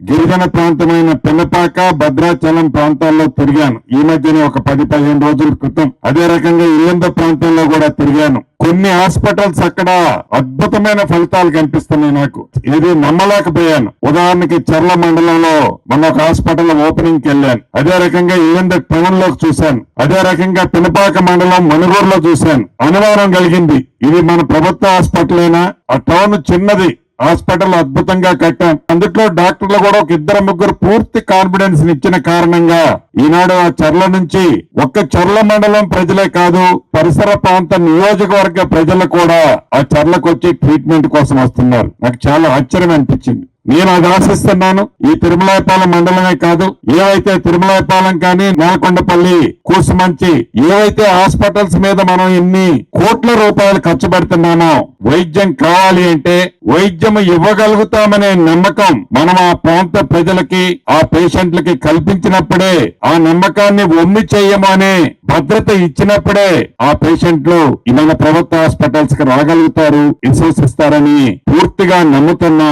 గిరిజన ప్రాంతమైన పినపాక, భద్రాచలం ప్రాంతాల్లో తిరిగాను. ఈ మధ్యనే ఒక 10-15 రోజుల క్రితం. అదే రకంగా ఇల్లంద ప్రాంతంలో కూడా తిరిగాను. కొన్ని హాస్పిటల్స్ అక్కడ అద్భుతమైన ఫలితాలు కనిపిస్తున్నాయి. నాకు ఇది నమ్మలేకపోయాను. ఉదాహరణకి చర్ల మండలంలో మన ఒక హాస్పిటల్ ఓపెనింగ్ కి వెళ్ళాను. అదే రకంగా ఇల్లంద టౌన్ లో చూశాను. అదే రకంగా పినపాక మండలం మనుగూరులో చూశాను. అనుమానం కలిగింది, ఇది మన ప్రభుత్వ హాస్పిటలేనా? ఆ టౌన్ చిన్నది, హాస్పిటల్ అద్భుతంగా కట్టాం. అందుట్లో డాక్టర్లు కూడా ఒక 2-3 పూర్తి కాన్ఫిడెన్స్ ఇచ్చిన కారణంగా ఈనాడు ఆ చర్ల నుంచి ఒక్క చర్ల మండలం ప్రజలే కాదు, పరిసర ప్రాంత నియోజకవర్గ ప్రజలు కూడా ఆ చర్లకు వచ్చి ట్రీట్మెంట్ కోసం వస్తున్నారు. నాకు చాలా ఆశ్చర్యం అనిపించింది. నేను అది ఆశిస్తున్నాను. ఈ తిరుమలాయపాలెం మండలమే కాదు, ఏవైతే తిరుమలాయపాలెం కానీ, నేలకొండపల్లి, కూసుమంచి, ఏవైతే హాస్పిటల్స్ మీద మనం ఎన్ని కోట్ల రూపాయలు ఖర్చు పెడుతున్నామో, వైద్యం కావాలి అంటే వైద్యం ఇవ్వగలుగుతామనే నమ్మకం మనం ఆ ప్రాంత ప్రజలకి, ఆ పేషెంట్లకి కల్పించినప్పుడే, ఆ నమ్మకాన్ని ఒమ్మి చేయము అనే భద్రత ఇచ్చినప్పుడే ఆ పేషెంట్లు మన ప్రభుత్వ హాస్పిటల్స్ కి రాగలుగుతారు, విశ్వసిస్తారని పూర్తిగా నమ్ముతున్నా.